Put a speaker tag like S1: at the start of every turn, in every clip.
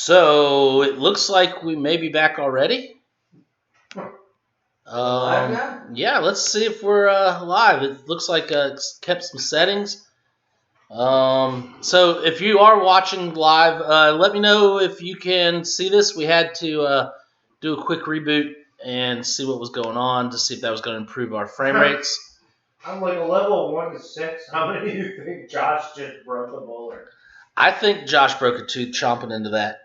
S1: So it looks like we may be back already.
S2: Live now?
S1: Yeah, let's see if we're live. It looks like it's kept some settings. So if you are watching live, let me know if you can see this. We had to do a quick reboot and see what was going on to see if that was going to improve our frame rates.
S3: I'm like a level of 1 to 6. How many do you think Josh just broke a bowler?
S1: I think Josh broke a tooth chomping into that.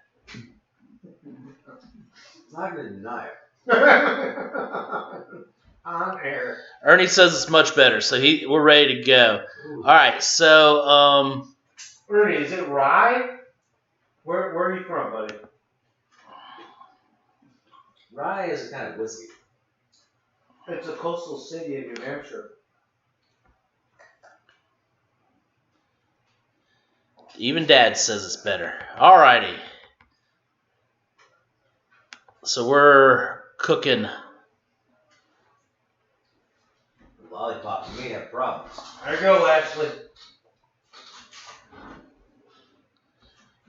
S2: I'm not going to deny it.
S3: On air.
S1: Ernie says it's much better, so we're ready to go. All right, so
S3: Ernie, is it rye? Where are you from, buddy?
S2: Rye is a kind of whiskey.
S3: It's a coastal city in New Hampshire.
S1: even Dad says it's better. All righty. So we're cooking.
S2: Lollipop, you may have problems.
S3: There you go, Ashley.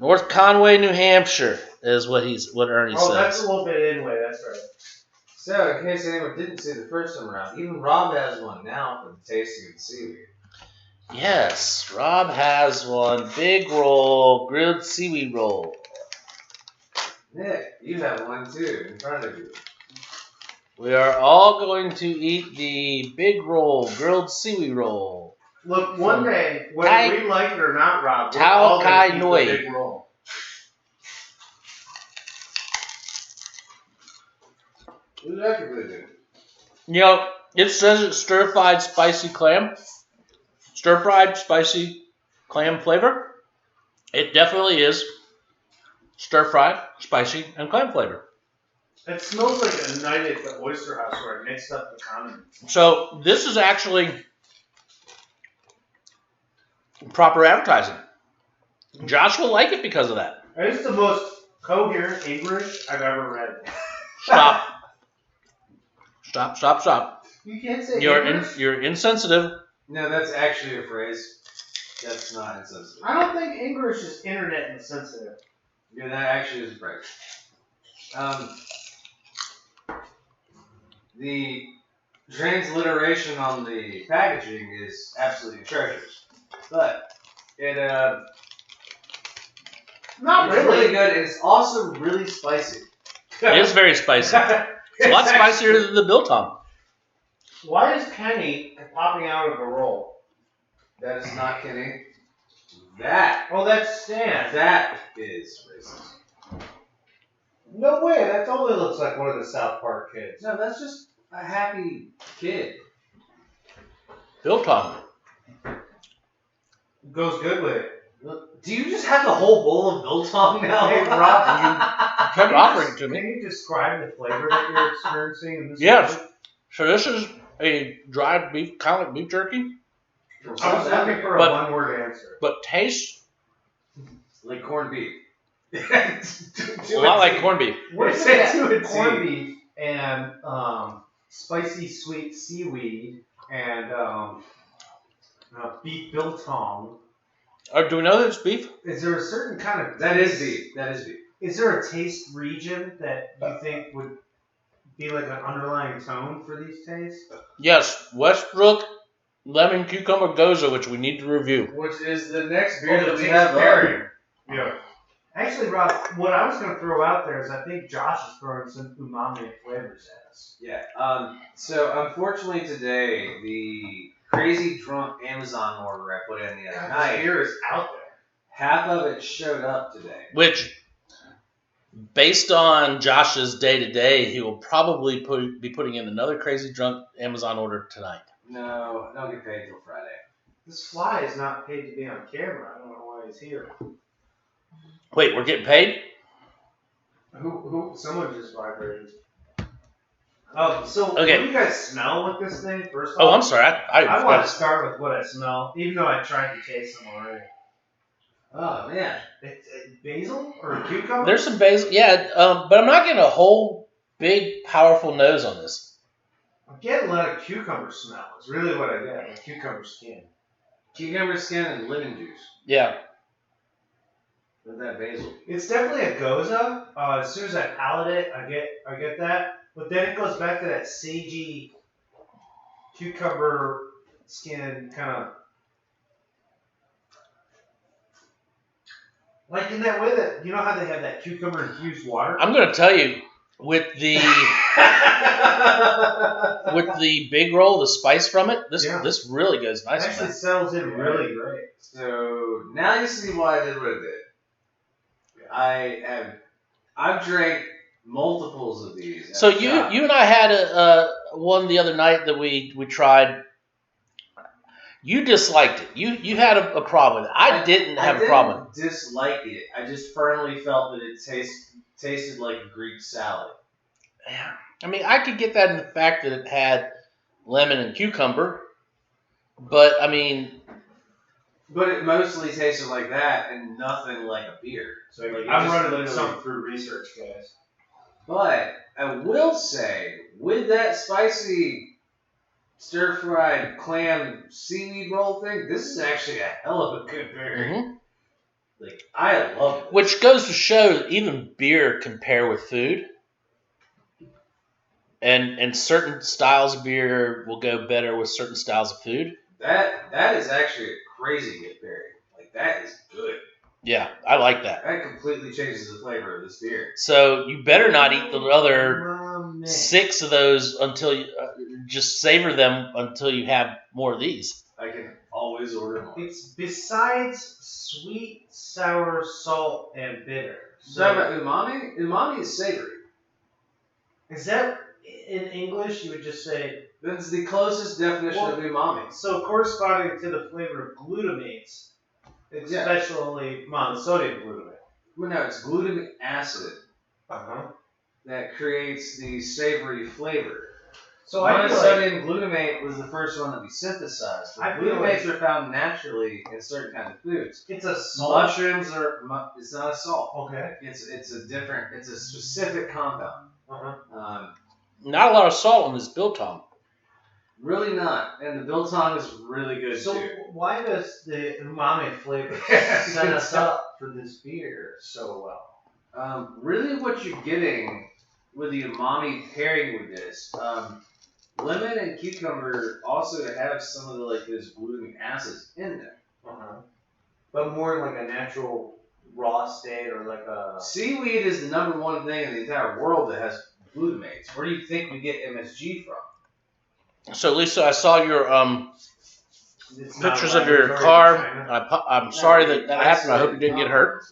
S1: North Conway, New Hampshire is what Ernie says.
S3: Oh, that's a little bit anyway, that's right.
S2: So, in case anyone didn't see the first time around, even Rob has one now for the tasting of the seaweed.
S1: Yes, Rob has one. Big roll, grilled seaweed roll.
S2: Nick, you have one too in front of you.
S1: We are all going to eat the big roll, grilled seaweed roll.
S3: Look, one day, whether we like it or not, Rob, we're
S1: Tao
S3: all
S1: Kai
S3: going to eat
S1: Noi.
S3: the big roll.
S2: What did that really do?
S1: You know, it says it's stir-fried spicy clam. Stir-fried spicy clam flavor. It definitely is stir-fried, spicy, and clam flavor.
S3: It smells like a night at the Oyster House where I mixed up the condiments.
S1: So this is actually proper advertising. Josh will like it because of that.
S3: It's the most coherent English I've ever read.
S1: Stop. Stop.
S3: You can't say
S1: You're insensitive.
S2: No, that's actually a phrase. That's not insensitive.
S3: I don't think English is internet insensitive.
S2: Yeah, that actually is a phrase. The transliteration on the packaging is absolutely atrocious. But it's really good, and it's also really spicy.
S1: It is very spicy. It's a lot spicier than the biltong.
S3: Why is Kenny popping out of a roll?
S2: That is not Kenny.
S3: Oh, that's Stan.
S2: That is racist.
S3: No way. That totally looks like one of the South Park kids.
S2: No, that's just a happy kid.
S1: Biltong.
S3: Goes good with it.
S2: Do you just have the whole bowl of biltong now?
S3: Hey, Rob,
S1: Kept offering it to
S3: can
S1: me.
S3: you describe the flavor that you're experiencing in this?
S1: Yes.
S3: food?
S1: So this is a dried beef, kind of like beef jerky,
S3: I was looking for a one-word answer.
S1: but tastes
S2: Like corned beef.
S1: a lot like corned beef.
S3: We're
S2: It's
S3: looking
S2: to a
S3: at corned
S2: T.
S3: beef and spicy sweet seaweed and beef biltong.
S1: Do we know that it's beef?
S3: Is there a certain kind of
S2: That is beef. That is beef.
S3: Is there a taste region that you think would be like an underlying tone for these tastes?
S1: Yes, Westbrook lemon cucumber Gose, which we need to review.
S2: Which is the next beer that we
S3: taste
S2: have
S3: pairing.
S2: up.
S3: Yeah. Actually, Rob, what I was going to throw out there is I think Josh is throwing some umami flavors at us.
S2: Yeah. So unfortunately today, the crazy drunk Amazon order I put in the other
S3: This
S2: night,
S3: beer is out there.
S2: half of it showed up today.
S1: Which, based on Josh's day-to-day, he will probably be putting in another crazy drunk Amazon order tonight.
S2: No, I don't get paid till Friday.
S3: This fly is not paid to be on camera. I don't know why he's here.
S1: Wait, we're getting paid?
S3: Who? Someone just vibrated. So
S1: Okay.
S3: what do you guys smell with this thing? First
S1: Oh,
S3: off,
S1: I'm sorry.
S3: I want to start with what I smell, even though I tried to taste them already.
S2: Oh man.
S3: It's basil or cucumber?
S1: There's some basil. Yeah, but I'm not getting a whole big, powerful nose on this.
S3: I'm getting a lot of cucumber smell. It's really what I get. Like cucumber skin.
S2: Cucumber skin and lemon juice.
S1: Yeah.
S2: with that basil.
S3: It's definitely a Gose. As soon as I palate it, I get that. But then it goes back to that sagey cucumber skin kind of. Like in that way that, you know how they have that cucumber infused water?
S1: I'm going to tell you, with the big roll, the spice from it, this really goes nice.
S3: It actually settles in really great.
S2: So now you see why I did what I did. I've drank multiples of these.
S1: So you and I had one the other night that we tried. You disliked it. You had a problem with it. I didn't have a problem.
S2: I didn't dislike it. I just firmly felt that it tasted like a Greek salad.
S1: Yeah. I mean, I could get that in the fact that it had lemon and cucumber, but I mean...
S2: But it mostly tasted like that and nothing like a beer.
S3: So I'm running some through research, guys.
S2: But I will say, with that spicy stir-fried clam seaweed roll thing, this is actually a hell of a good beer.
S1: Mm-hmm.
S2: Like, I love it.
S1: Which goes to show that even beer can pair with food. And certain styles of beer will go better with certain styles of food.
S2: That is actually a crazy good beer. Like, that is good.
S1: Yeah, I like that.
S2: That completely changes the flavor of this beer.
S1: So you better not eat the other 6 of those until you just savor them until you have more of these.
S2: I can always order more.
S3: It's besides sweet, sour, salt, and bitter.
S2: So about umami? Umami is savory.
S3: Is that in English? You would just say
S2: that's the closest definition of umami.
S3: So corresponding to the flavor of glutamates, especially monosodium glutamate.
S2: Well, no, it's glutamic acid that creates the savory flavor. So monosodium glutamate was the first one that we synthesized. Glutamates are found naturally in certain kinds of foods.
S3: It's a salt.
S2: Mushrooms are. It's not a salt.
S3: Okay.
S2: It's a specific compound.
S1: Not a lot of salt on this biltong.
S2: Really not, and the biltong is really good too.
S3: So why does the umami flavor set us up for this beer so well?
S2: Really, what you're getting with the umami pairing with this, lemon and cucumber also have some of those glutamic acids in them.
S3: But more like a natural raw state or like a...
S2: Seaweed is the number one thing in the entire world that has glutamates. Where do you think we get MSG from?
S1: So, Lisa, I saw your pictures of your car. I'm sorry that happened. I hope you didn't get hurt.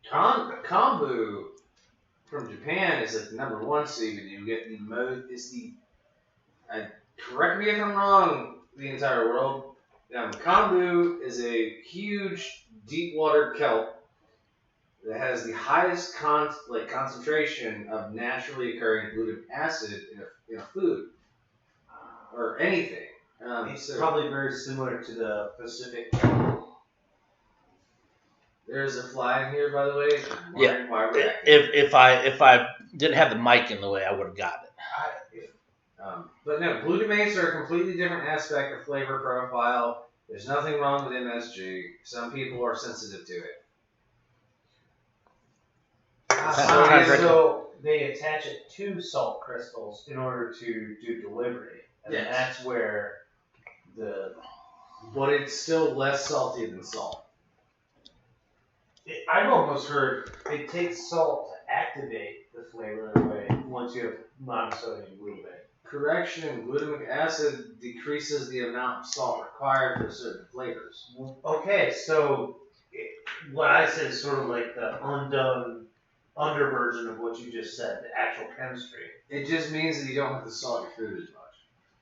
S2: Kombu from Japan is like the number one seaweed. You get the most. Correct me if I'm wrong. The entire world. Kombu is a huge deep water kelp that has the highest concentration of naturally occurring glutamic acid in a food or anything.
S3: It's probably very similar to the Pacific.
S2: There's a fly in here, by the way.
S1: Yeah. Why we're if I didn't have the mic in the way, I would have gotten it.
S2: But no, glutamates are a completely different aspect of flavor profile. There's nothing wrong with MSG. Some people are sensitive to it.
S3: So they attach it to salt crystals in order to do delivery. And that's where
S2: but it's still less salty than salt.
S3: I've almost heard it takes salt to activate the flavor in a way once you have monosodium glutamate.
S2: Correction, glutamic acid decreases the amount of salt required for certain flavors.
S3: Okay, so what I said is sort of like the undone under version of what you just said, the actual chemistry.
S2: It just means that you don't have to salt your food as much.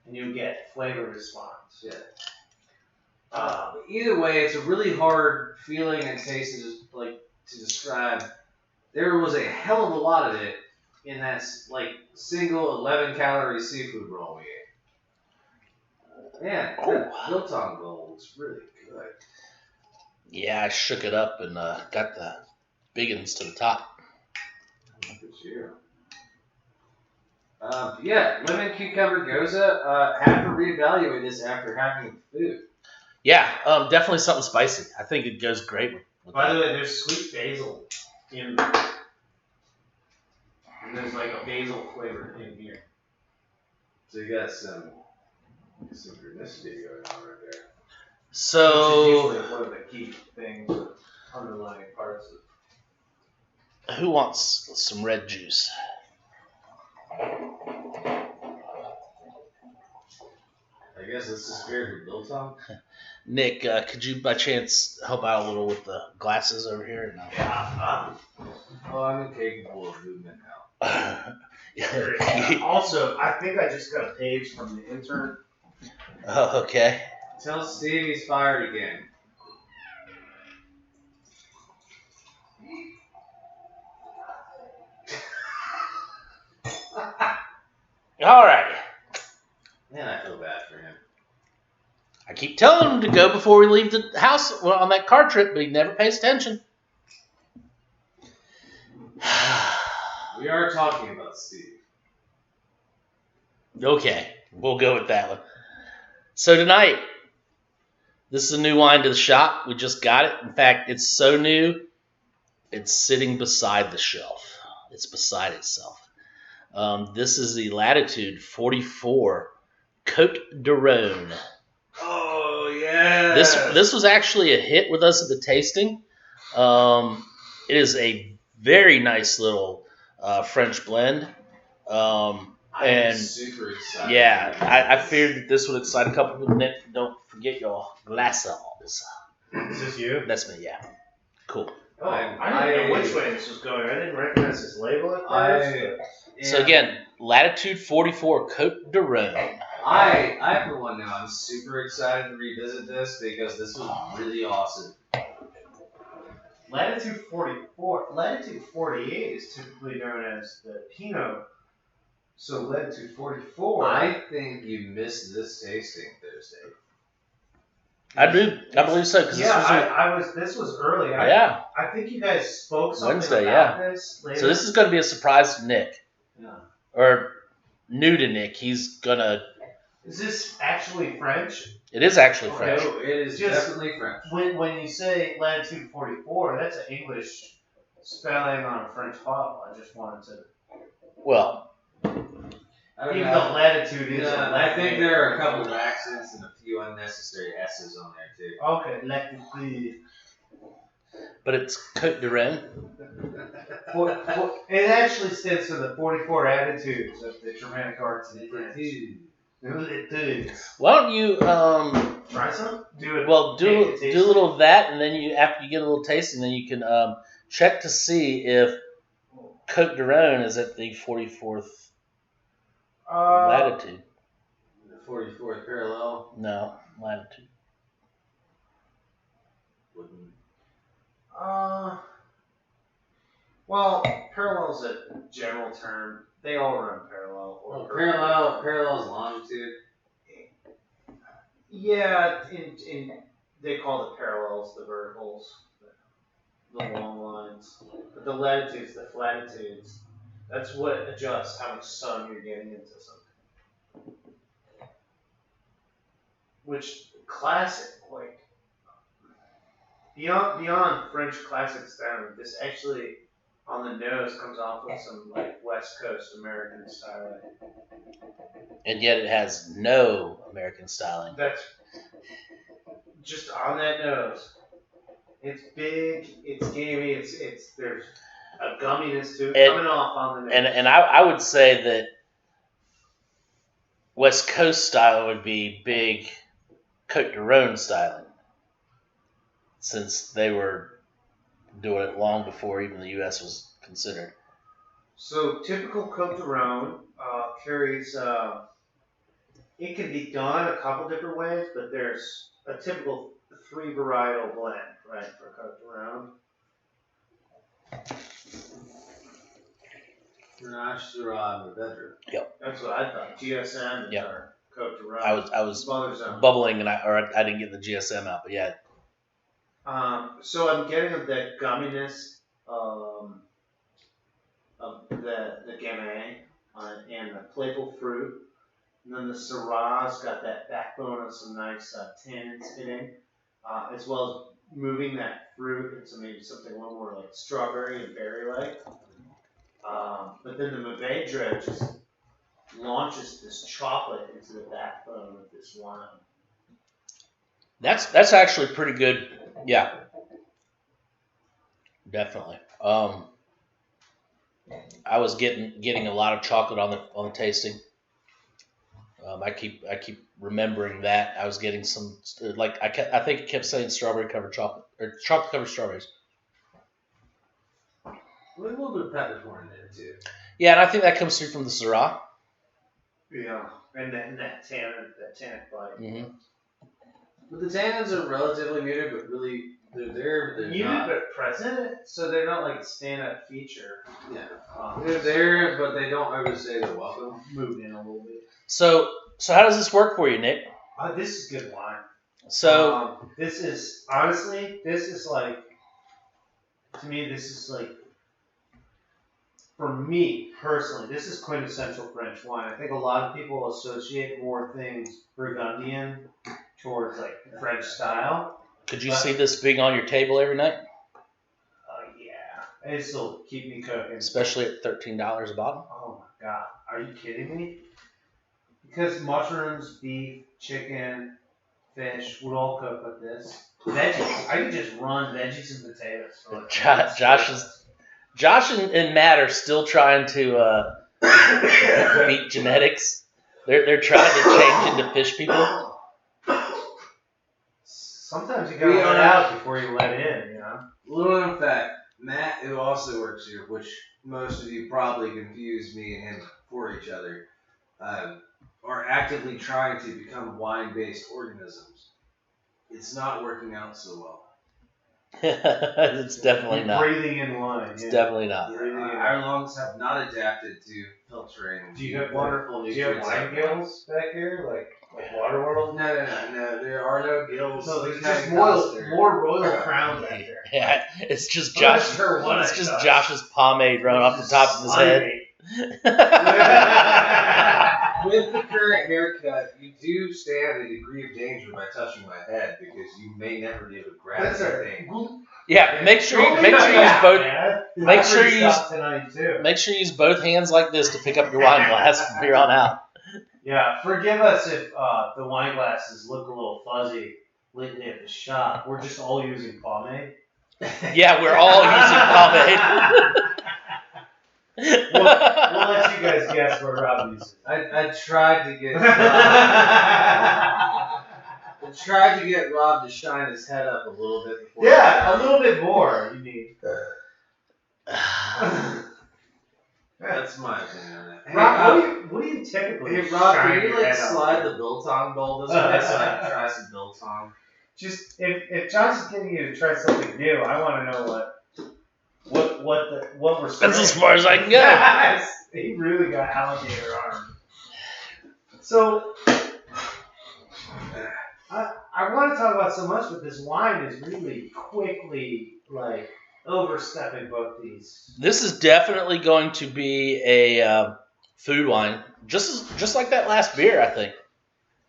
S3: And you get flavor response.
S2: Yeah. Either way, it's a really hard feeling and taste to describe. There was a hell of a lot of it in that single 11-calorie seafood roll we ate. Man, that biltong roll looks really good.
S1: Yeah, I shook it up and got the big ones to the top.
S2: Look at you. Lemon cucumber Gose. Have to reevaluate this after having food.
S1: Yeah, definitely something spicy. I think it goes great with
S3: By
S1: that.
S3: the way, there's sweet basil in there. And there's like a basil flavor in here.
S2: So you got some synchronicity going on right there.
S1: So,
S3: which is usually one of the key things, underlying parts of.
S1: who wants some red juice?
S2: I guess that's the spirit we built on.
S1: Nick, could you by chance help out a little with the glasses over here? No.
S3: Yeah.
S2: Oh, I'm incapable of movement now.
S3: Also, I think I just got a page from the intern.
S1: Oh, okay.
S2: Tell Steve he's fired again.
S1: All right.
S2: Man, I feel bad for him.
S1: I keep telling him to go before we leave the house on that car trip, but he never pays attention.
S2: We are talking about Steve.
S1: Okay, we'll go with that one. So tonight, this is a new wine to the shop. We just got it. In fact, it's so new, it's sitting beside the shelf. It's beside itself. This is the Latitude 44 Cote Du Rhone.
S2: Oh, yeah.
S1: This was actually a hit with us at the tasting. It is a very nice little French blend.
S2: I'm super excited.
S1: Yeah, I feared that this would excite a couple people. Nick, don't forget your glasses.
S3: Is this you?
S1: That's me, yeah. Cool.
S3: Oh, I didn't know which way this was going. I didn't recognize this label at first.
S1: So again, Latitude 44 Cote Du Rhone.
S2: I for one now, I'm super excited to revisit this because this was really awesome.
S3: Latitude 44, Latitude 48 is typically known as the Pinot. So Latitude 44.
S2: I think you missed this tasting Thursday.
S1: I believe so. Cause
S3: This was early.
S1: Yeah.
S3: I think you guys spoke something
S1: Wednesday,
S3: about this later.
S1: So this is going to be a surprise to Nick.
S3: Yeah.
S1: Or new to Nick. He's going to...
S3: Is this actually French?
S1: It is actually French.
S2: No, it is definitely French.
S3: When you say Latitude 44, that's an English spelling on a French bottle. I just wanted to...
S1: Well...
S3: Even though Latitude is
S2: I think there are a couple of accents and a few unnecessary S's on there, too.
S3: Okay, Latitude.
S1: But it's Cote Du Rhone.
S3: It actually stands for the 44 attitudes of the Germanic arts in France.
S1: Why don't you
S3: try some? Do it.
S1: Well, do a little of that, and then after you get a little tasting, then you can check to see if Cote Du Rhone is at the 44th latitude.
S2: The 44th parallel.
S1: No, latitude.
S3: Well, parallel is a general term. They all run parallel. Or
S2: parallel is longitude.
S3: Yeah, they call the parallels the verticals, the long lines. But the latitudes, the flatitudes, that's what adjusts how much sun you're getting into something. Which classic, like beyond French classic style, this actually on the nose comes off with some like West Coast American styling.
S1: And yet it has no American styling.
S3: That's just on that nose. It's big, it's gamey, it's there's a gumminess to it coming off on the nose.
S1: And I would say that West Coast style would be big Cote Du Rhone styling, since they were doing it long before even the U.S. was considered.
S3: So typical Cote Du Rhone carries. It can be done a couple different ways, but there's a typical 3 varietal blend, right, for Cote Du Rhone.
S2: Grenache, Syrah, and Mourvedre.
S1: Yep.
S3: That's what I thought. GSM is our Cote Du Rhone.
S1: I was bubbling and I didn't get the GSM out, but yeah.
S3: So I'm getting that gumminess of the Gamay and the playful fruit. And then the Syrah's got that backbone of some nice tannins in it, as well as moving that fruit into maybe something a little more like strawberry and berry-like. But then the Mourvedre just launches this chocolate into the backbone of this wine.
S1: That's actually pretty good. Yeah, definitely. I was getting a lot of chocolate on the tasting. I keep remembering that I was getting some I think it kept saying strawberry covered chocolate or chocolate covered strawberries.
S2: With a little bit of peppercorn in there too.
S1: Yeah, and I think that comes through from the Syrah.
S3: Yeah, and that tannic bite.
S1: Mm-hmm.
S2: But the tannins are relatively muted, but really they're there, but they're
S3: Muted
S2: not.
S3: but present, so they're not like a stand-up feature.
S2: Yeah. They're there, but they don't ever say they're welcome.
S3: Move in a little bit.
S1: So how does this work for you, Nick?
S3: This is good wine.
S1: So
S3: this is honestly, to me, this is like, for me personally, this is quintessential French wine. I think a lot of people associate more things Burgundian towards like French style.
S1: could you see this being on your table every night,
S3: Yeah, it'll keep me cooking.
S1: especially at $13 a bottle?
S3: Oh my god, are you kidding me? Because mushrooms, beef, chicken, fish would all cook with this. Veggies, I could just run veggies and potatoes. For like
S1: Josh and Matt are still trying to beat genetics. They're trying to change into fish people.
S3: Sometimes you gotta let out before you let in, you know?
S2: Little known fact, Matt, who also works here, which most of you probably confuse me and him for each other, are actively trying to become wine-based organisms. It's not working out so well.
S1: It's definitely not.
S3: Breathing in wine.
S1: It's definitely not.
S2: Our lungs have not adapted to filtering.
S3: Do you have
S2: wonderful nutrients?
S3: wine gills back here, like Waterworld?
S2: No. There are no gills.
S3: No, there's just more Royal Crown back there.
S1: Yeah, it's just
S3: I'm not
S1: Josh.
S3: sure what
S1: It's
S3: I
S1: just
S3: thought.
S1: Josh's pomade running off the top of his head.
S2: With the current haircut, you do stand a degree of danger by touching my head because you may never be able to grab
S3: That's
S2: anything.
S1: Yeah, make sure you use both. Make sure you use
S3: tonight too.
S1: Make sure you use both hands like this to pick up your wine glass from here on out.
S3: Yeah, forgive us if the wine glasses look a little fuzzy lately at the shop. We're just all using pomade.
S1: Yeah, we're all using pomade.
S3: We'll let you guys guess what Rob uses.
S2: I tried to get Rob to shine his head up a little bit before.
S3: Yeah, a little bit more. You mean?
S2: That's my opinion on that. Hey,
S3: Rob, what do you typically?
S2: Hey Rob,
S3: shine
S2: can you
S3: your
S2: like
S3: head up
S2: slide
S3: with?
S2: the biltong bowl this way so I can try some biltong?
S3: Just if Josh is getting you to try something new, I want to know what we're.
S1: That's as far as I can go.
S3: Yes, he really got alligator arm. So I want to talk about so much, but this wine is really quickly like overstepping both these.
S1: This is definitely going to be a food wine, just like that last beer, I think.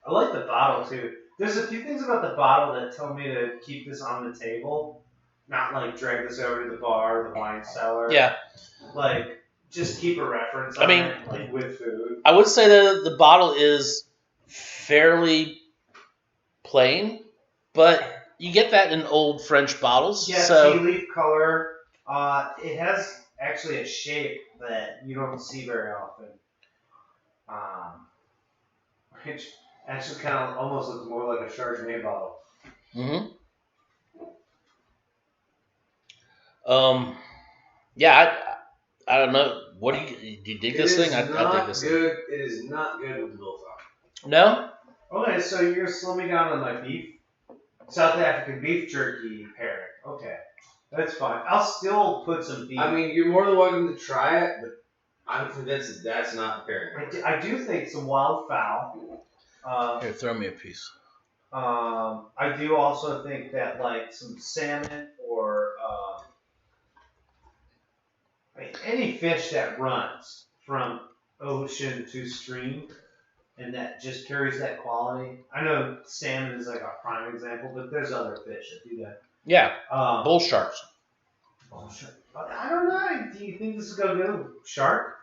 S3: I like the bottle too. There's a few things about the bottle that tell me to keep this on the table, not like drag this over to the bar or the wine cellar.
S1: Yeah.
S3: Like just keep a reference on it, like with food.
S1: I would say that the bottle is fairly plain, but you get that in old French bottles.
S3: Yeah,
S1: so
S3: tea leaf color. It has actually a shape that you don't see very often. Which actually kind of almost looks more like a Chardonnay bottle.
S1: Mm-hmm. Yeah, I don't know. What do you dig this thing? I dig this thing.
S2: It is not good with the biltong.
S1: No?
S3: Okay, so you're gonna slow me down on my beef, South African beef jerky pairing. Okay, that's fine. I'll still put some beef.
S2: I mean, you're more than welcome to try it, but I'm convinced that that's not the pairing.
S3: I do think some wild fowl.
S1: Here, throw me a piece.
S3: I do also think that like some salmon or any fish that runs from ocean to stream and that just carries that quality. I know salmon is like a prime example, but there's other fish that do that.
S1: Yeah,
S3: Um,
S1: bull sharks.
S3: Bullshit. I don't know. Do you think this is gonna go shark?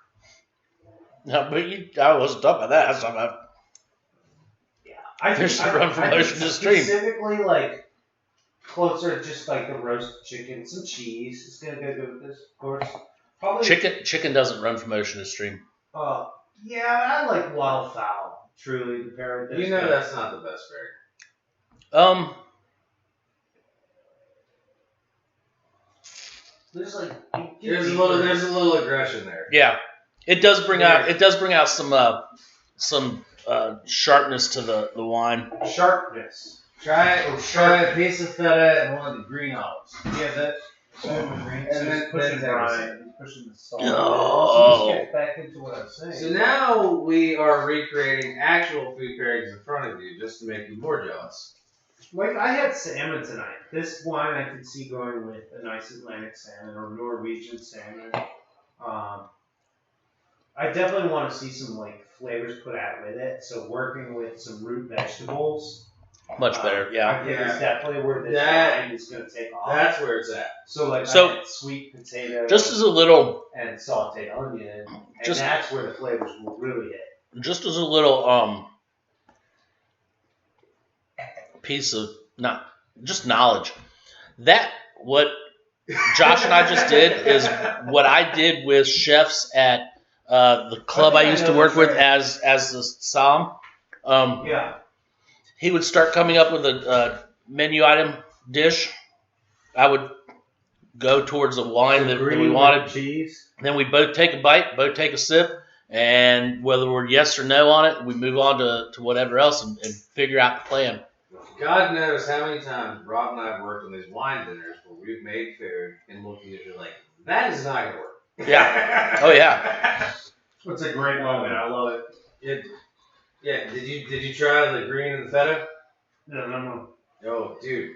S1: No, but I wasn't talking about that. I was talking about fish that run from ocean to stream.
S3: Specifically, like closer to just like the roast chicken, some cheese. It's gonna go good with this, of course. Probably
S1: Chicken doesn't run from ocean to stream.
S3: Yeah, I like wildfowl. Truly, the pair with this.
S2: You know that's not the best pairing.
S3: There's like
S2: There's a little aggression there.
S1: Yeah, it does bring out some sharpness to the wine.
S3: Sharpness.
S2: Try a piece of feta and one of the green olives.
S3: Yeah, that. And then
S2: pushing
S3: Brian. He's pushing the salt.
S1: Oh.
S3: So let's get back into what I was saying.
S2: So now we are recreating actual food pairings in front of you just to make you more jealous.
S3: Like, I had salmon tonight. This wine I could see going with a nice Atlantic salmon or Norwegian salmon. I definitely want to see some, like, flavors put out with it. So working with some root vegetables.
S1: Much better, yeah.
S3: I think it's definitely where this wine is going to take off.
S2: That's where it's at.
S3: So, like, I had sweet potato
S1: just as a little,
S3: and sauteed onion. And that's where the flavors will really hit.
S1: just as a little piece of just knowledge. That what Josh and I just did is what I did with chefs at the club I used to work with as the Som.
S3: Yeah.
S1: He would start coming up with a menu item dish. I would go towards the wine that we wanted.
S3: Cheese.
S1: Then we both take a bite, both take a sip, and whether we're yes or no on it, we move on to whatever else and figure out the plan.
S2: God knows how many times Rob and I have worked on these wine dinners where we've made food and looked at each other like, that is not going to work.
S1: Yeah. Oh, yeah.
S3: It's a great moment. I love it.
S2: Yeah. Did you try the green and the feta?
S3: No.
S2: Oh, dude,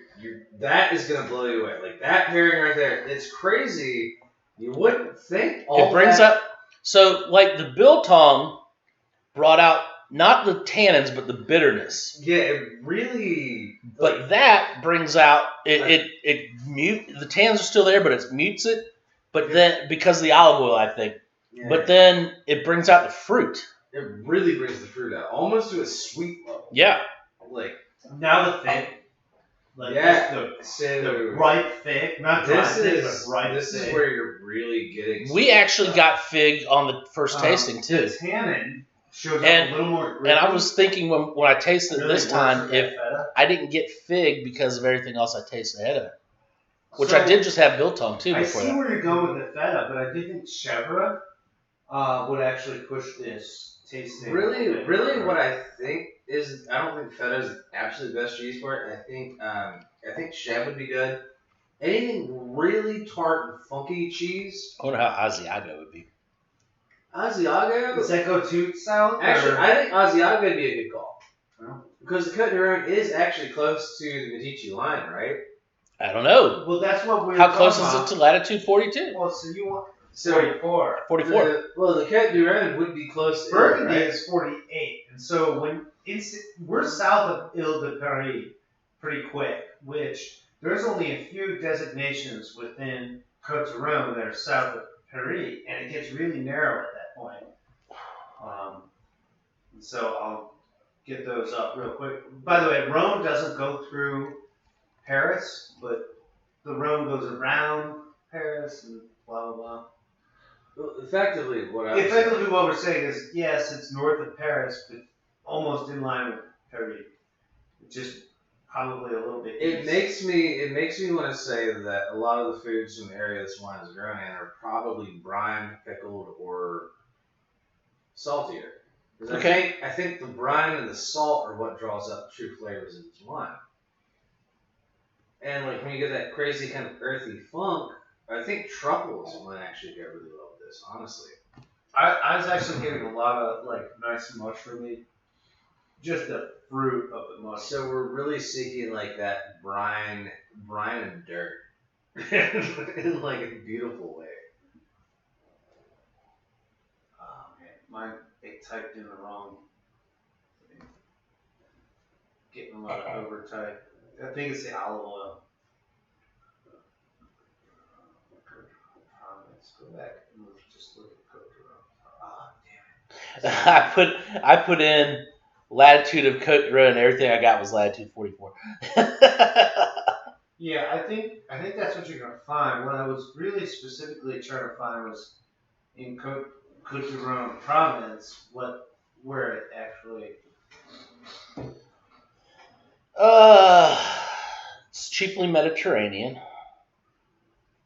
S2: that is gonna blow you away. Like that pairing right there, it's crazy. You wouldn't think
S1: It brings up so like the biltong brought out not the tannins but the bitterness.
S2: Yeah, it really.
S1: But that brings out it mute the tannins are still there, but it mutes it. But then because of the olive oil, I think.
S2: Yeah.
S1: But then it brings out the fruit.
S2: It really brings the fruit out, almost to a sweet level.
S1: Yeah.
S2: Like
S3: now the fig. Like the ripe fig, not dry fig, but ripe fig.
S2: This is where you're really getting.
S1: We actually got fig on the first tasting too.
S3: The tannin shows up a little more gritty.
S1: And I was thinking when I tasted it this time, if
S3: feta.
S1: I didn't get fig because of everything else I tasted ahead of it. Which I did just have biltong too before that.
S3: I see where you're going with the feta, but I do think chèvre would actually push this tasting.
S2: Really, what I think is, I don't think feta is actually the best cheese for it. I think chèvre would be good. Anything really tart and funky cheese.
S1: I wonder how Asiago would be.
S2: Asiago?
S3: Does that go to style?
S2: Actually, I think Asiago would be a good call.
S3: Well,
S2: because the Cote Du Rhone is actually close to the Medici line, right?
S1: I don't know.
S3: Well, that's what we're
S1: How close
S3: talking
S1: is it to latitude 42?
S3: Well, so you want
S2: 44.
S1: 44.
S2: The Cote Du Rhone would be close to
S3: Burgundy
S2: it, right?
S3: is 48, and so we're south of Ile de Paris pretty quick, which there's only a few designations within Cote Du Rhone that are south of Paris, and it gets really narrow at that point. So I'll get those up real quick. By the way, Rhone doesn't go through Paris, but the Rhone goes around Paris and blah, blah, blah.
S2: Well, effectively, what
S3: we're saying is, yes, it's north of Paris, but almost in line with Paris. Just probably a little bit
S2: It
S3: east.
S2: makes me want to say that a lot of the foods from the area this wine is grown in are probably brine, pickled, or saltier. Because I think the brine and the salt are what draws up true flavors in this wine. And like when you get that crazy kind of earthy funk, I think truffles might actually go really well with this, honestly.
S3: I was actually getting a lot of like nice mushroomy, just the fruit of the mushroom.
S2: So we're really seeking like that brine and dirt in like a beautiful way.
S3: Oh man, they typed in the wrong getting a lot of overtime. I think it's the olive oil. Let's go back and just look at Cote Du Rhone. Ah, damn it.
S1: I put in latitude of Cote Du Rhone, and everything I got was latitude 44.
S3: Yeah, I think that's what you're gonna find. What I was really specifically trying to find was in Cote Du Rhone province, where it actually.
S1: It's chiefly Mediterranean.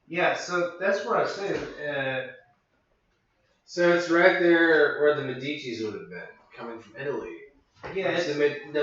S3: Yeah, so that's what I was saying.
S2: So it's right there where the Medicis would have been, coming from Italy.
S3: Yeah,
S2: It's the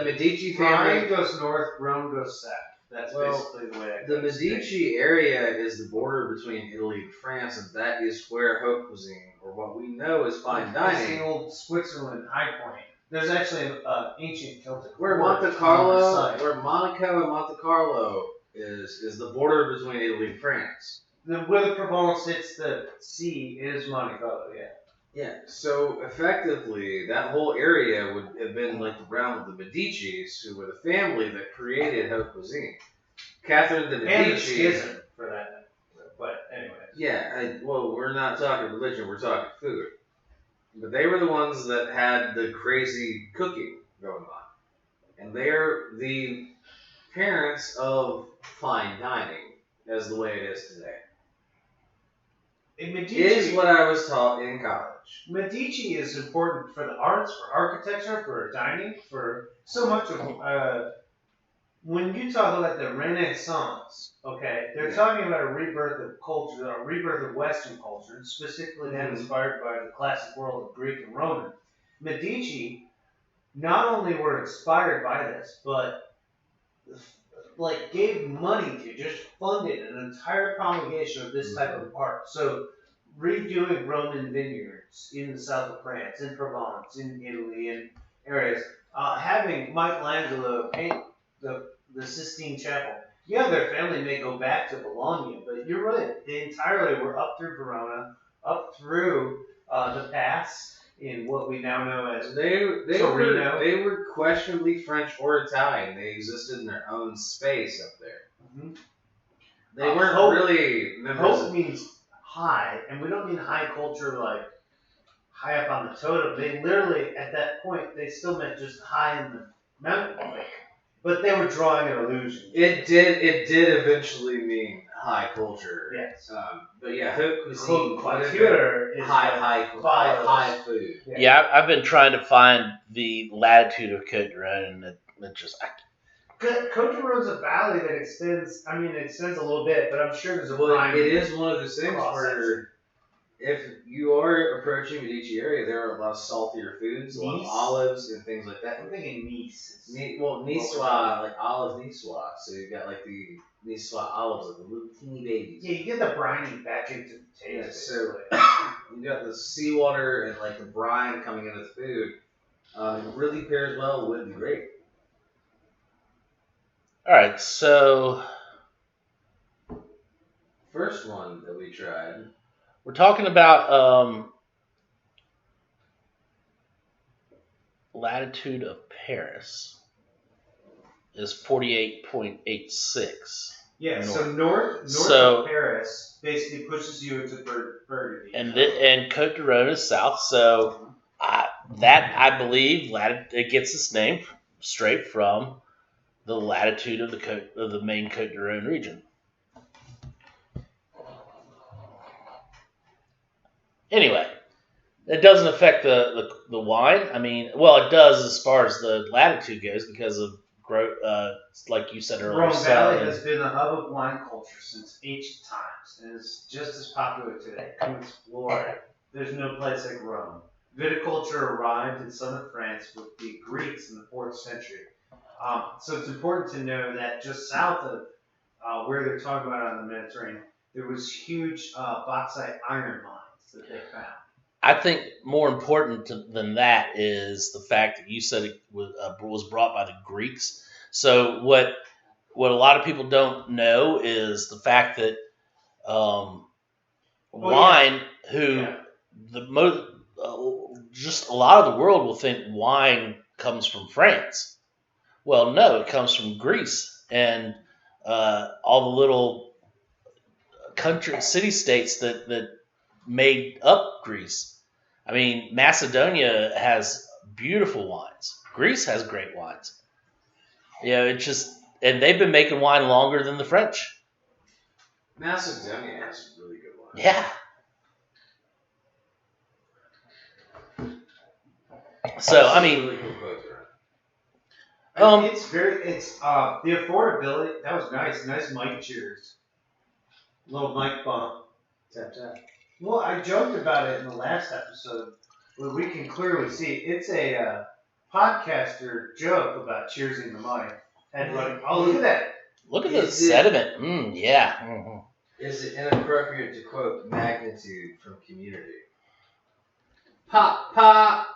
S2: Medici
S3: Rhine
S2: family.
S3: goes north, Rhone goes south. That's basically the way I
S2: The Medici area is the border between Italy and France, and that is where haute cuisine, or what we know as fine
S3: It's
S2: dining.
S3: the old Switzerland High Point. There's actually an ancient Celtic.
S2: Where
S3: fort
S2: Monte
S3: on the
S2: Carlo,
S3: side.
S2: where Monaco and Monte Carlo is the border between Italy and France.
S3: Where the Provence hits the sea is Monte Carlo, yeah.
S2: Yeah, so effectively, that whole area would have been like the realm of the Medicis, who were the family that created haute cuisine. Catherine de
S3: And the
S2: Medici.
S3: schism, for that. But anyway.
S2: Yeah, well, we're not talking religion, we're talking food. But they were the ones that had the crazy cooking going on. And they're the parents of fine dining, as the way it is today.
S3: Medici
S2: Is what I was taught in college.
S3: Medici is important for the arts, for architecture, for dining, for so much of when you talk about the Renaissance, okay, they're talking about a rebirth of culture, a rebirth of Western culture, specifically that inspired by the classic world of Greek and Roman. Medici not only were inspired by this, but like gave money to, just funded an entire promulgation of this type of art. So redoing Roman vineyards in the south of France, in Provence, in Italy, in areas, having Michelangelo paint the Sistine Chapel. Yeah, their family may go back to Bologna, but you're right. They entirely were up through Verona, up through the pass in what we now know as Torino.
S2: They were questionably French or Italian. They existed in their own space up there.
S3: Mm-hmm.
S2: They weren't really members.
S3: Hope means high, and we don't mean high culture like high up on the totem. They literally, at that point, they still meant just high in the mountain, but they were drawing an illusion.
S2: It did eventually mean high culture.
S3: Yes.
S2: But yeah, haute cuisine,
S3: couture is
S2: high food.
S1: Yeah, I've been trying to find the latitude of Cote Du Rhone, and it just.
S3: Cote Du Rhone's a valley that extends. I mean, it extends a little bit, but I'm sure there's a prime.
S2: It is one of those things where if you are approaching Medici area, there are a lot of saltier foods, a lot of olives and things like that.
S3: I'm thinking Nice.
S2: Niçoise, like olive Niçoise. So you've got like the Niçoise olives, like the little teeny babies.
S3: Yeah, you get the briny back into the taste.
S2: Yeah, so you got the seawater and like the brine coming into the food. It really pairs well with the grape.
S1: All right, so
S2: first one that we tried.
S1: We're talking about latitude of Paris is 48.86.
S3: Yeah, so north of Paris basically pushes you into Burgundy.
S1: And Cote du Rhone is south, so that I believe it gets its name straight from the latitude of the main Cote du Rhone region. Anyway, it doesn't affect the wine. I mean, well, it does as far as the latitude goes because of like you said earlier.
S3: Rhone Valley has been a hub of wine culture since ancient times and is just as popular today. Come explore it. There's no place like Rome. Viticulture arrived in southern France with the Greeks in the 4th century. So it's important to know that just south of where they're talking about on the Mediterranean, there was huge bauxite iron mines that they found.
S1: I think more important than that is the fact that you said it was brought by the Greeks. So what a lot of people don't know is the fact that wine, just a lot of the world will think wine comes from France. Well, no, it comes from Greece and all the little city states that made up Greece. I mean, Macedonia has beautiful wines. Greece has great wines. It's just, and they've been making wine longer than the French.
S2: Macedonia has some really good wine.
S1: Yeah. So I mean,
S2: really cool Cote Du
S3: And
S2: Rhone.
S3: it's the affordability. That was nice mic cheers. Little mic bump.
S2: Tap tap.
S3: Well, I joked about it in the last episode, but we can clearly see it's a podcaster joke about cheersing the mic and running. Oh, look at that!
S1: Look at the sediment. Yeah. Mm-hmm.
S2: Is it inappropriate to quote Magnitude from Community? Pop, pop.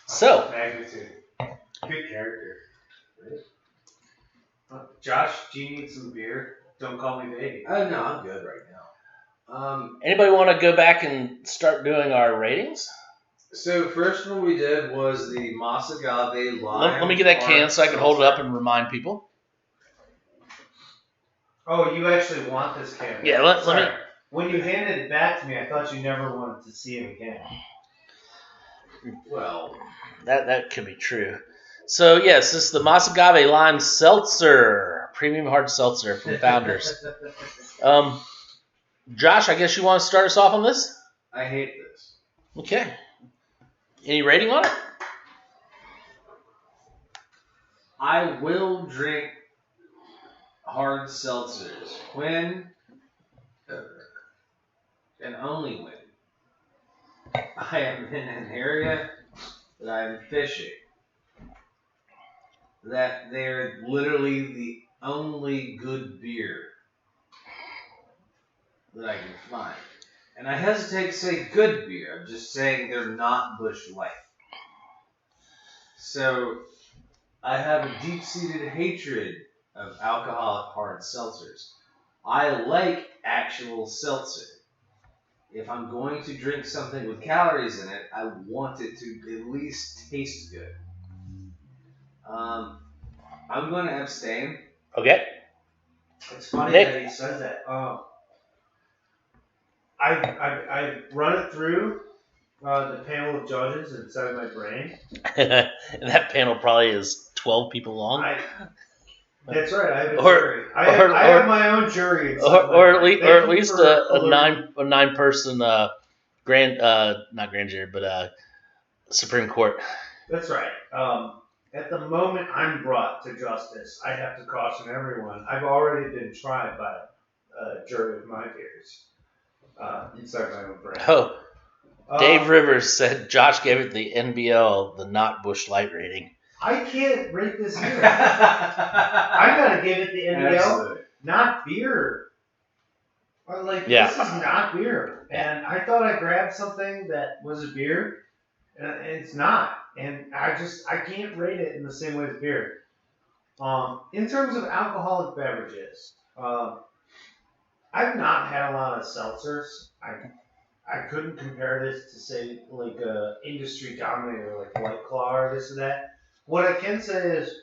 S1: So,
S3: Magnitude, good character. Right? Josh, do you need some beer? Don't call me baby.
S2: Oh no, I'm good right now.
S1: Anybody want to go back and start doing our ratings?
S2: So first one we did was the Agave lime.
S1: Let me get that can so I can hold it up and remind people.
S3: Oh, you actually want this can?
S1: Yeah, let me.
S3: When you handed it back to me, I thought you never wanted to see it again.
S2: Well,
S1: that could be true. So yes, this is the Agave lime seltzer, premium hard seltzer from Founders. Josh, I guess you want to start us off on this?
S2: I hate this.
S1: Okay. Any rating on it?
S2: I will drink hard seltzers when and only when I am in an area that I am fishing. That they're literally the only good beer that I can find. And I hesitate to say good beer. I'm just saying they're not Busch Light. So I have a deep-seated hatred of alcoholic hard seltzers. I like actual seltzer. If I'm going to drink something with calories in it, I want it to at least taste good. I'm going to abstain.
S1: Okay.
S3: It's funny
S1: Nick.
S3: that he said that. I run it through the panel of judges inside my brain.
S1: That panel probably is 12 people long.
S3: That's right. I have a
S1: Or-
S3: jury. I have my own jury.
S1: or at least,
S3: Thank you for
S1: a nine person not grand jury, but Supreme Court.
S3: That's right. At the moment I'm brought to justice, I have to caution everyone. I've already been tried by a jury of my peers inside my own brain.
S1: Oh, Dave Rivers said Josh gave it the NBL, the not Busch Light rating.
S3: I can't rate this beer. I gotta give it the NBL,
S2: Absolutely.
S3: not beer. This is not beer. And I thought I grabbed something that was a beer, and it's not. And I can't rate it in the same way as beer. In terms of alcoholic beverages, I've not had a lot of seltzers. I couldn't compare this to say like a industry dominator like White Claw or this or that. What I can say is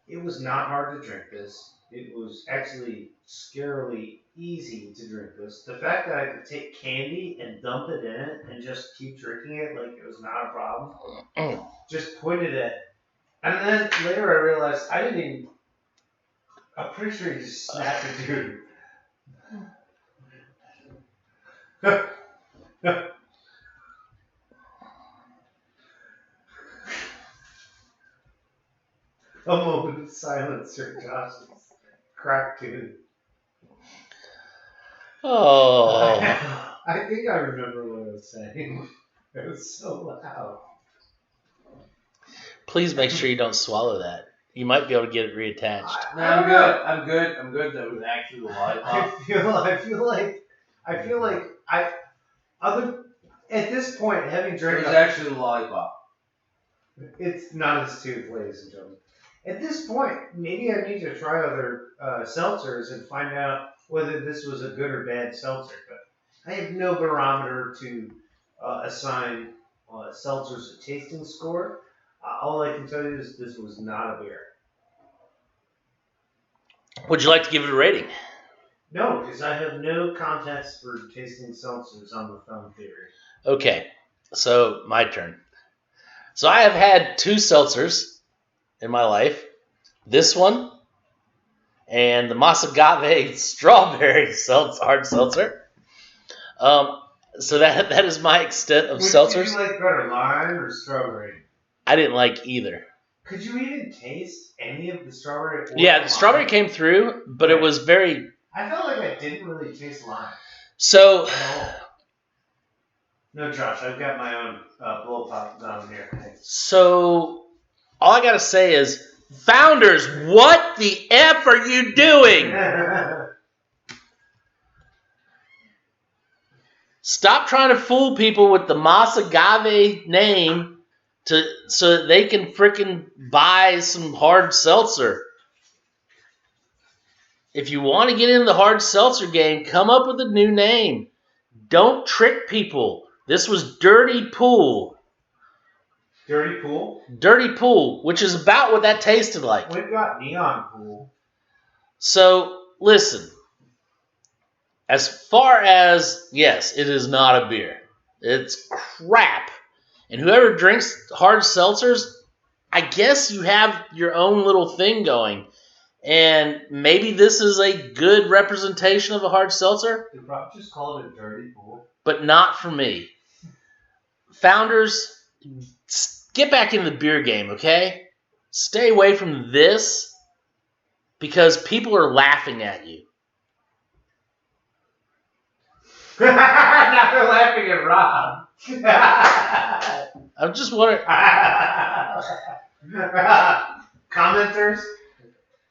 S3: it was not hard to drink this. It was actually scarily easy to drink this. The fact that I could take candy and dump it in it and just keep drinking it like it was not a problem, just pointed at. And then later I realized I'm pretty sure he just snapped a dude. A moment of silence for Josh's crack tooth.
S1: Oh.
S3: I think I remember what I was saying. It was so loud.
S1: Please make sure you don't swallow that. You might be able to get it reattached.
S2: No, I'm good. That was actually the lollipop.
S3: I feel like at this point, having
S2: It
S3: drank
S2: was actually the lollipop.
S3: it's not his tooth, ladies and gentlemen. At this point, maybe I need to try other seltzers and find out whether this was a good or bad seltzer. But I have no barometer to assign seltzers a tasting score. All I can tell you is this was not a beer.
S1: Would you like to give it a rating?
S3: No, because I have no context for tasting seltzers on the phone theory.
S1: Okay, so my turn. So I have had 2 seltzers in my life. This one and the Agave strawberry hard seltzer. So that is my extent of
S3: Which
S1: seltzers.
S3: did you like better, lime or strawberry?
S1: I didn't like either.
S3: Could you even taste any of the strawberry? Or
S1: Yeah, the strawberry came through, but it was very...
S3: I felt like I didn't really taste lime.
S1: So...
S3: No, Josh, I've got my own blow pop down here.
S1: So, all I gotta say is, Founders, what the F are you doing? Stop trying to fool people with the Agave name so that they can freaking buy some hard seltzer. If you want to get in the hard seltzer game, come up with a new name. Don't trick people. This was Dirty Pool.
S3: Dirty Pool?
S1: Dirty Pool, which is about what that tasted like.
S3: We've got Neon Pool.
S1: So, listen. As far as, yes, it is not a beer. It's crap. And whoever drinks hard seltzers, I guess you have your own little thing going. And maybe this is a good representation of a hard seltzer.
S3: They probably just called it a Dirty Pool.
S1: But not for me. Founders, get back into the beer game, okay? Stay away from this because people are laughing at you.
S3: Now they're laughing at Rob.
S1: I'm just wondering.
S3: Commenters,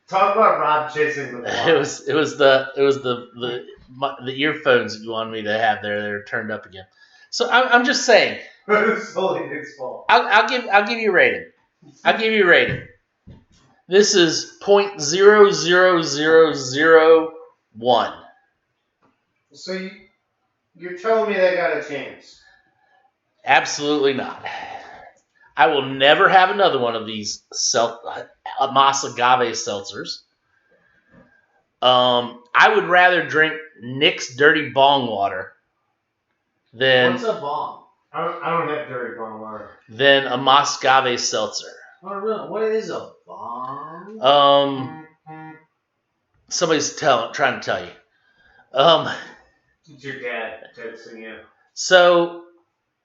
S3: talk about Rob chasing the ball.
S1: It was the earphones that you wanted me to have there. They're turned up again. So I'm just saying.
S3: It's solely Nick's fault.
S1: I'll give you a rating. I'll give you a rating. This is 0.00001.
S3: So you're telling me they got a chance?
S1: Absolutely not. I will never have another one of these Agave seltzers. I would rather drink Nick's Dirty Bong Water than
S3: What's a bong? I don't have dirty bong water.
S1: Than a Agave seltzer.
S2: Oh, really? What is a bong?
S1: Somebody's trying to tell you.
S3: It's your dad texting you.
S1: So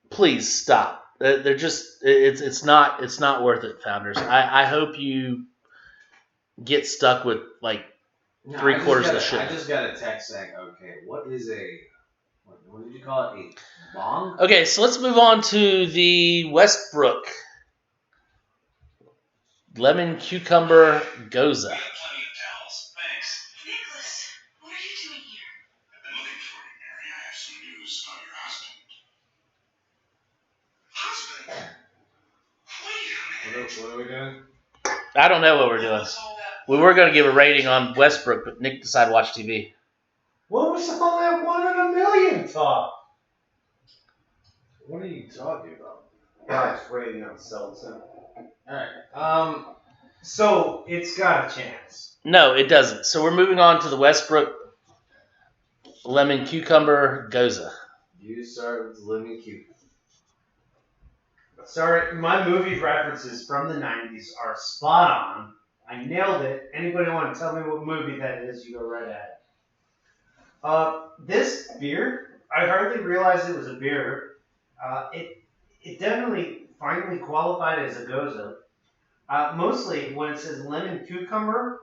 S1: please stop. They're just it's not worth it, Founders. I hope you get stuck with like three-quarters of the shit.
S2: I just got a text saying, okay, what is what did you call it? A bong?
S1: Okay, so let's move on to the Westbrook Lemon Cucumber Gose.
S2: What are we doing?
S1: I don't know what we're doing. We were going to give a rating on Westbrook, but Nick decided to watch TV.
S3: What was all that 1 in a million talk?
S2: What are you talking about?
S3: Guys, rating on Seltzer.
S2: Alright.
S3: So it's got a chance.
S1: No, it doesn't. So we're moving on to the Westbrook Lemon Cucumber Gose.
S2: You start with lemon cucumber.
S3: Sorry, my movie references from the 90s are spot on. I nailed it. Anybody want to tell me what movie that is, you go right at it. This beer, I hardly realized it was a beer. It definitely finally qualified as a Gose. Mostly when it says lemon cucumber,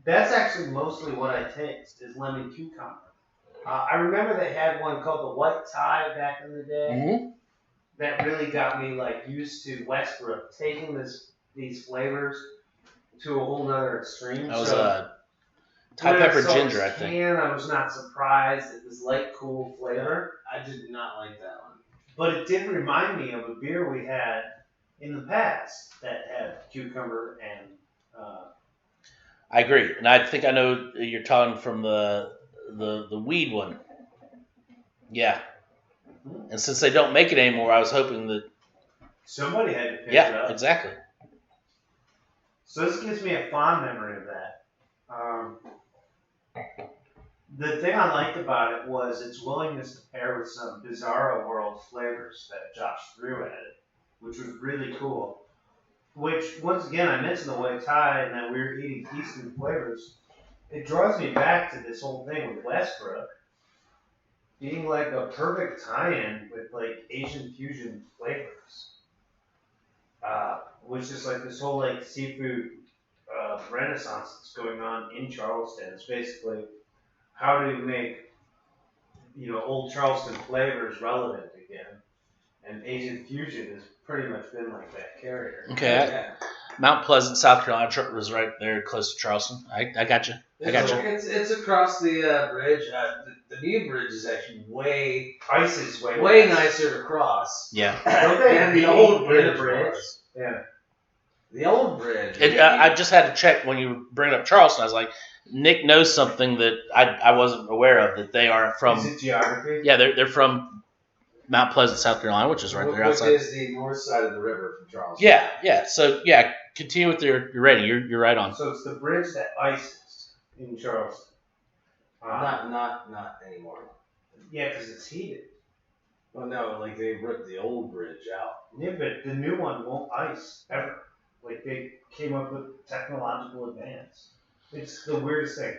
S3: that's actually mostly what I taste is lemon cucumber. I remember they had one called the White Tie back in the day.
S1: Mm-hmm.
S3: That really got me like used to Westbrook, taking these flavors to a whole nother extreme.
S1: That was
S3: so
S1: Thai
S3: when
S1: pepper
S3: I saw
S1: ginger,
S3: this
S1: I think.
S3: can, I was not surprised. It was light, cool flavor.
S2: I did not like that one.
S3: But it did remind me of a beer we had in the past that had cucumber and
S1: I agree, and I think I know you're talking from the weed one. Yeah. And since they don't make it anymore, I was hoping that
S3: Somebody had to pick it
S1: Yeah,
S3: up.
S1: exactly.
S3: So this gives me a fond memory of that. The thing I liked about it was its willingness to pair with some bizarro world flavors that Josh threw at it, which was really cool. Which, once again, I mentioned the white tie and that we were eating Eastern flavors. It draws me back to this whole thing with Westbrook being like a perfect tie-in with like Asian fusion flavors. Which is like this whole like seafood renaissance that's going on in Charleston. It's basically how to make old Charleston flavors relevant again, and Asian fusion has pretty much been like that carrier.
S1: Okay.
S2: Yeah.
S1: Mount Pleasant, South Carolina was right there close to Charleston. I got you. I got you.
S2: It's across the bridge. The new bridge is actually way
S3: Way
S2: nicer to cross.
S1: Yeah.
S3: Don't they
S2: And the
S3: beat
S2: old
S3: in
S2: bridge
S3: the bridge?
S2: was.
S3: Yeah.
S2: The old bridge.
S1: I just had to check when you bring up Charleston. I was like, Nick knows something that I wasn't aware of, that they are from.
S3: Is it geography?
S1: Yeah, they're from Mount Pleasant, South Carolina, which is right there outside.
S2: Which is the north side of the river from Charleston.
S1: Yeah. So yeah, continue with your rating. You're right on.
S3: So it's the bridge that ices in Charleston.
S2: Not anymore.
S3: Yeah, because it's heated.
S2: Well, no, like they ripped the old bridge out.
S3: Yeah, but the new one won't ice ever. Like they came up with technological advance. It's the weirdest thing.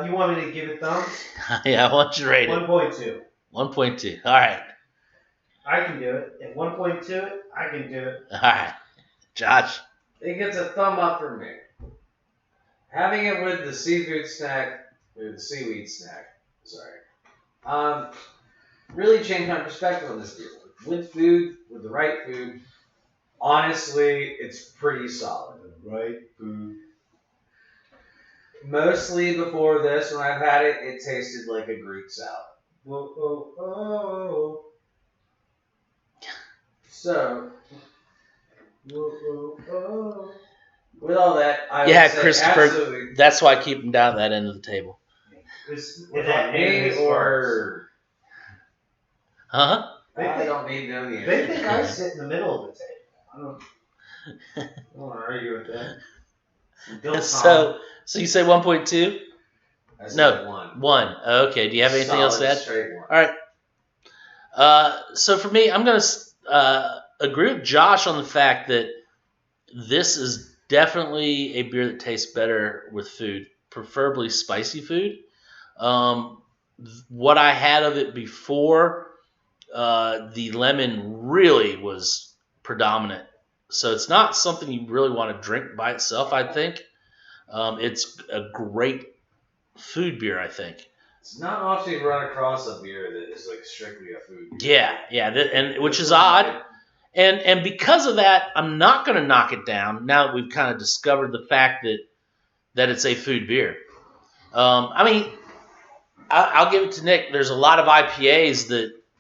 S3: You want me to give it thumbs?
S1: Yeah, I want you to rate it.
S3: 1.2.
S1: 1.2. All right.
S3: I can do it. At 1.2, I can do it.
S1: All right. Josh.
S2: It gets a thumb up from me. Having it with the seafood snack, or the seaweed snack, sorry, really changed my perspective on this beer. With food, with the right food, honestly, it's pretty solid.
S3: Right food.
S2: Mostly before this, when I've had it, it tasted like a Greek salad.
S3: Whoa, oh, oh.
S2: So,
S3: Whoa, oh, oh.
S2: with all that, I
S1: Yeah,
S2: would say
S1: Christopher,
S2: absolutely.
S1: that's why I keep them down at that end of the table.
S3: Is
S2: With
S3: that
S2: me or
S1: Huh?
S2: I don't need to know the
S3: They
S2: answer.
S3: think I sit in the middle of the table. I don't want to argue with that. Don't
S1: So you say 1.2?
S2: I said
S1: No.
S2: one.
S1: 1. Okay. Do you have anything else to
S2: Solid
S1: add?
S2: straight one.
S1: All right. So for me, I'm going to agree with Josh on the fact that this is definitely a beer that tastes better with food, preferably spicy food. What I had of it before, the lemon really was predominant. So it's not something you really want to drink by itself, I think. It's a great food beer, I think.
S2: It's not often you run across a beer that is like strictly a food beer.
S1: Yeah, and which is odd. And because of that, I'm not going to knock it down now that we've kind of discovered the fact that it's a food beer. I mean, I'll give it to Nick. There's a lot of IPAs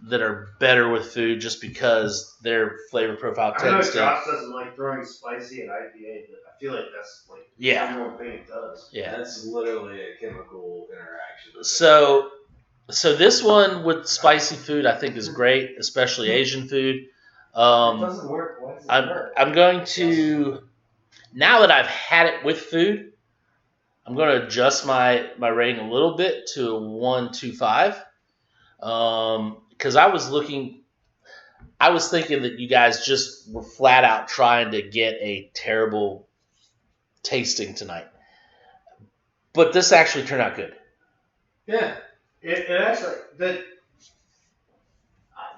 S1: that are better with food just because their flavor profile
S3: I know
S1: tends to.
S3: Josh doesn't like throwing spicy at IPA, but I feel like that's like the number one thing it does.
S1: Yeah.
S2: That's literally a chemical interaction.
S1: So this one with spicy food I think is great, especially Asian food.
S3: It doesn't work. Why does it work?
S1: I'm going to, now that I've had it with food, I'm going to adjust my rating a little bit to a 1.25. Because I was thinking that you guys just were flat out trying to get a terrible tasting tonight. But this actually turned out good.
S2: Yeah.
S3: It actually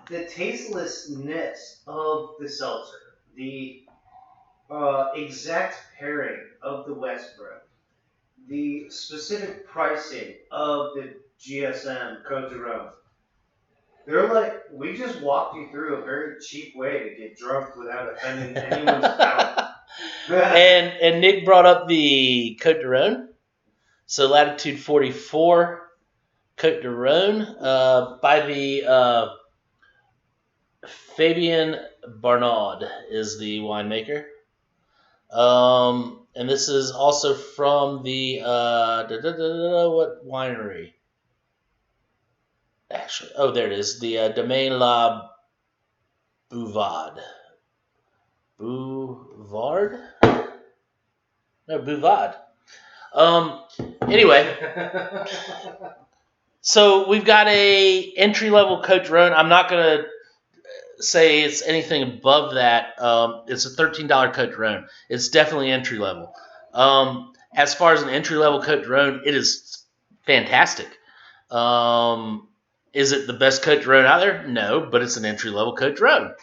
S3: the tastelessness of the seltzer, the exact pairing of the Westbrook, the specific pricing of the GSM Cote Du Rhone. They're like, we just walked you through a very cheap way to get drunk without offending anyone's palate.
S1: And Nick brought up the Cote Du Rhone. So Latitude 44 Cote Du Rhone by the Fabien Barnaud is the winemaker. And this is also from the what winery? Actually, there it is. The Domaine La Bouvade Bouvard? No, Bouvard. Anyway, so we've got a entry-level Cote Du Rhone. I'm not going to say it's anything above that. It's a $13 Cote Du Rhone. It's definitely entry-level. As far as an entry-level Cote Du Rhone, it is fantastic. Is it the best Cote Du Rhone out there? No, but it's an entry-level Cote Du Rhone.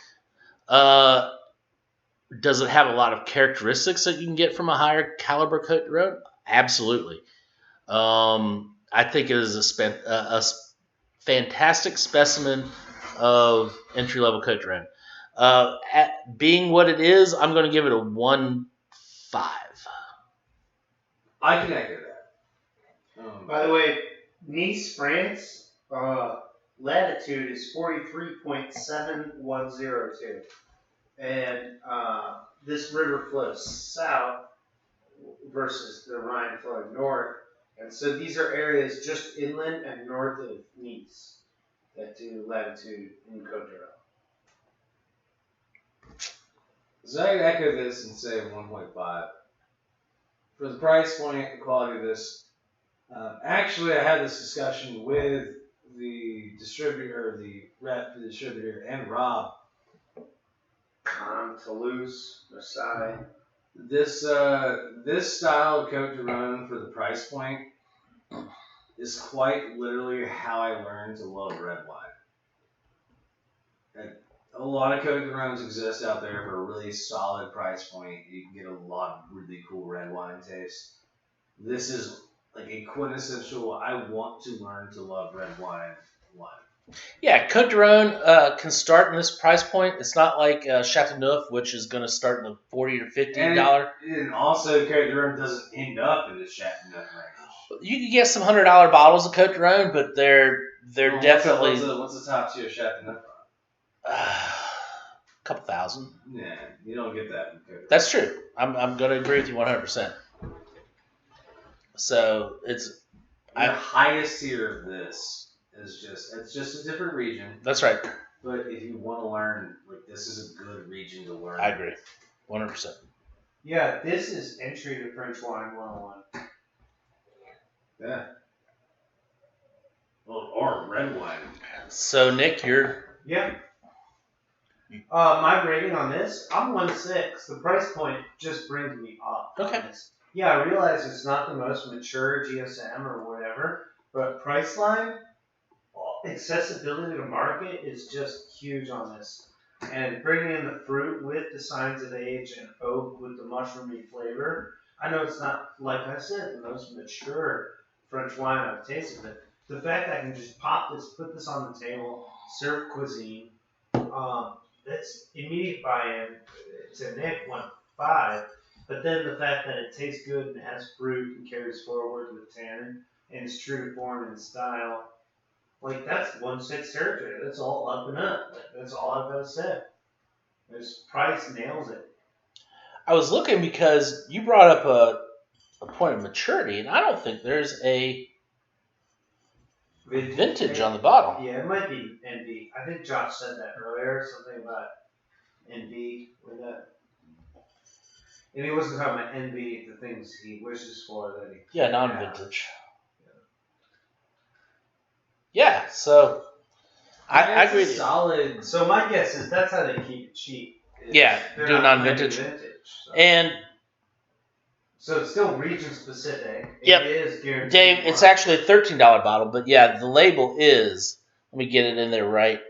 S1: Does it have a lot of characteristics that you can get from a higher caliber Cote Du Rhone? Absolutely. I think it is a fantastic specimen of entry-level Cote Du Rhone. Being what it is, I'm going to give it a 1.5.
S2: I can echo that.
S3: By the way, Nice, France, latitude is 43.7102. And this river flows south versus the Rhine flowing north. And so these are areas just inland and north of Nice that do latitude in Cote Du Rhone.
S2: So I can echo this and say 1.5. For the price point, the quality of this. Actually, I had this discussion with the distributor, the rep for the distributor, and Rob.
S3: Toulouse, Marseille.
S2: This style of Cote Du Rhone for the price point is quite literally how I learned to love red wine. A lot of Cote Du Rhones exist out there for a really solid price point. You can get a lot of really cool red wine taste. This is like a quintessential, I want to learn to love red wine.
S1: Yeah, Cote Du Rhone can start in this price point. It's not like Chateauneuf, which is going to start in the $40 or $50.
S2: And also, Cote Du Rhone doesn't end up in the Chateauneuf range.
S1: You can get some $100 bottles of Cote Du Rhone, but they're definitely
S2: What's the top tier Chateauneuf?
S1: a couple thousand.
S2: Yeah, you don't get that in Cote Du Rhone.
S1: That's true. I'm going to agree with you 100%. So it's
S2: the highest tier of this is it's just a different region.
S1: That's right.
S2: But if you want to learn, like, this is a good region to learn.
S1: I agree, 100%.
S3: Yeah, this is entry to French wine 101.
S2: Yeah. Well, or red wine.
S1: So Nick,
S3: Yeah. My rating on this, I'm 1.6. The price point just brings me up.
S1: Okay.
S3: Yeah, I realize it's not the most mature GSM or whatever, but price line, accessibility to market is just huge on this. And bringing in the fruit with the signs of age and oak with the mushroomy flavor, I know it's not, like I said, the most mature French wine I've tasted, but the fact that I can just pop this, put this on the table, serve cuisine, that's immediate buy-in to Nick 1.5. But then the fact that it tastes good and has fruit and carries forward with tannin and is true to form and style, like, that's 1.6 territory. That's all up and up. That's all I've got to say. This price nails it.
S1: I was looking because you brought up a point of maturity, and I don't think there's a vintage on the bottle.
S3: Yeah, it might be NB. I think Josh said that earlier, something about NB with that. And he wasn't talking about NB, the things he wishes for that he
S1: Yeah, non-vintage. Yeah, so I agree with you.
S2: Solid.
S3: So my guess is that's how they keep it cheap.
S1: Yeah,
S3: They're
S1: do
S3: not
S1: non-vintage.
S3: planning vintage, so.
S1: And
S3: So it's still region specific.
S1: Yep.
S3: It is guaranteed.
S1: Dave, it's actually a $13 bottle, but yeah, the label is, let me get it in there right.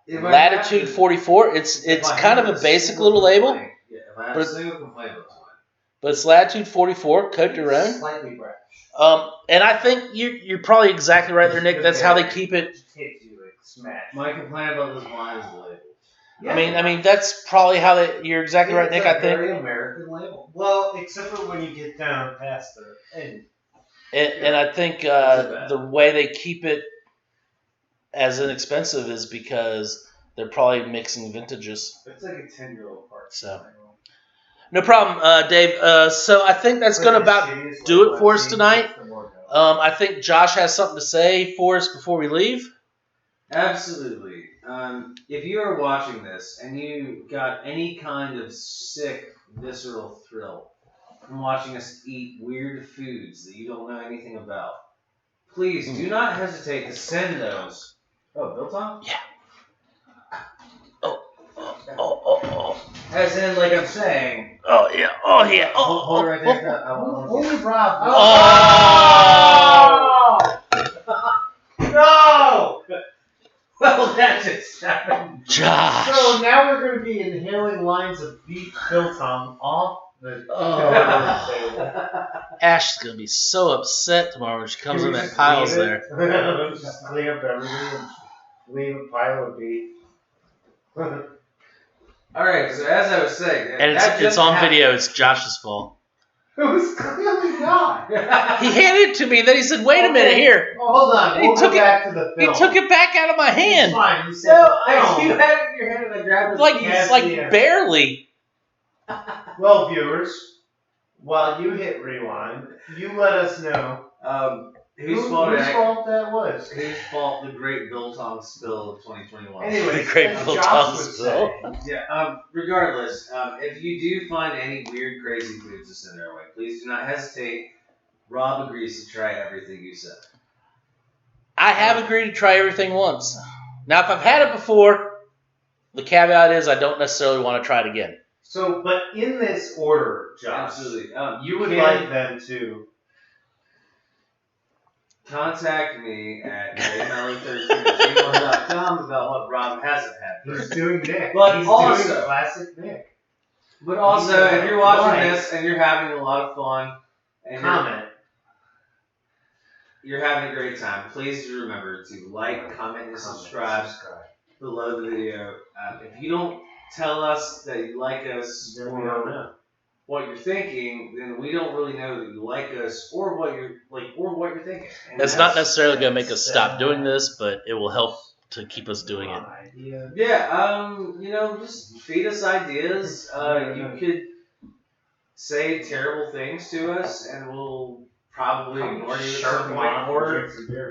S1: Latitude 44. It's kind of a basic little label.
S2: Yeah, if I have a single complaint, that's fine.
S1: But it's Latitude 44, Cote Du Rhone.
S3: Slightly brash.
S1: And I think you're probably exactly right there, Nick. That's how they keep it.
S3: Hits you like smash.
S2: My complaint about this wine is the label.
S1: Yeah. I mean that's probably how you're exactly right, Nick. I think.
S2: Very American label.
S3: Well, except for when you get down past the end.
S1: And I think the way they keep it as inexpensive is because they're probably mixing vintages.
S3: It's like a 10-year-old part.
S1: So. No problem, Dave. So I think that's going to about do it for us tonight. I think Josh has something to say for us before we leave.
S2: Absolutely. if you are watching this and you got any kind of sick, visceral thrill from watching us eat weird foods that you don't know anything about, please do not hesitate to send those. Oh, Biltong?
S1: Yeah. Oh.
S2: As in, like I'm saying.
S1: Oh, yeah.
S2: Hold it right there.
S3: Only Rob.
S2: No! Well, that just happened.
S1: Josh.
S3: So now we're going to be inhaling lines of beef biltong off the table.
S1: Ash is going to be so upset tomorrow when she comes in that pile's there.
S3: Just clean up everything and leave a pile of beef.
S2: Alright, so as I was saying.
S1: And it's on video. It's Josh's fault.
S3: It was clearly not.
S1: He handed it to me, and then he said, wait a minute, here.
S3: Oh, hold on.
S1: He
S3: We'll
S1: took
S3: go back to the
S1: He
S3: film.
S1: took it back out of my
S3: It's
S1: hand.
S3: fine. You said
S2: You had it in your hand and I grabbed it.
S1: Like barely.
S3: Well, viewers, while you hit rewind, you let us know
S2: Whose fault
S3: that was.
S2: Whose fault the great Biltong spill of 2021?
S3: Anyway,
S1: The great
S3: as
S1: Biltong
S3: Josh would
S1: spill.
S3: say,
S2: Yeah, regardless, if you do find any weird, crazy foods to send our way, please do not hesitate. Rob agrees to try everything you said.
S1: I have agreed to try everything once. Now, if I've had it before, the caveat is I don't necessarily want to try it again.
S3: So, but in this order, Josh,
S2: Absolutely.
S3: you would like them to
S2: contact me at jmelly13@gmail.com about what Rob hasn't had.
S3: He's doing Nick.
S2: But
S3: He's
S2: also-
S3: doing classic Nick.
S2: But also, if you're watching
S3: Right.
S2: this and you're having a lot of fun and
S3: Comment.
S2: you're having a great time, please do remember to like, comment, and subscribe below the video. If you don't tell us that you like us
S3: Then we don't know.
S2: what you're thinking, then we don't really know that you like us or what you're thinking. And
S1: That's not necessarily going to make us stop doing this, but it will help to keep us doing it.
S2: Yeah, just feed us ideas. You could say terrible things to us, and we'll probably ignore you at some point. Or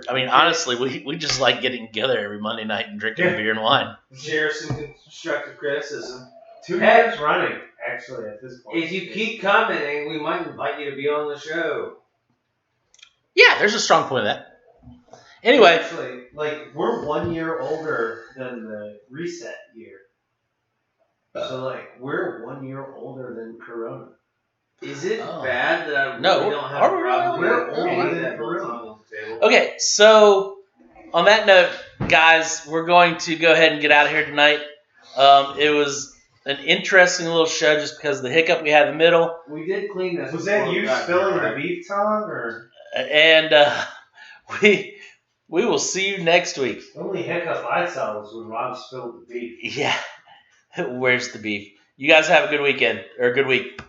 S1: I mean, honestly, we just like getting together every Monday night and drinking beer and wine.
S2: share some constructive criticism.
S3: 2 years running, actually, at this point.
S2: If you keep commenting, we might invite you to be on the show.
S1: Yeah, there's a strong point of that. Anyway,
S3: Actually, we're 1 year older than the reset year. So, we're 1 year older than Corona.
S2: Is it
S1: Oh.
S2: bad that I
S1: No,
S2: really don't have
S1: are
S2: a
S1: we
S2: problem
S1: really?
S2: with
S3: We're older
S2: that
S3: than
S2: Biltong
S3: Corona.
S2: on the table?
S1: okay, so on that note, guys, we're going to go ahead and get out of here tonight. It was an interesting little show just because of the hiccup we had in the middle.
S2: We did clean this.
S3: Was that
S2: before we
S3: you
S2: got
S3: spilling
S2: here,
S3: the
S2: right?
S3: beef tongue, or
S1: And we will see you next week.
S3: the only hiccup I saw was when Rob spilled the beef?
S1: Yeah, where's the beef? You guys have a good weekend, or a good week.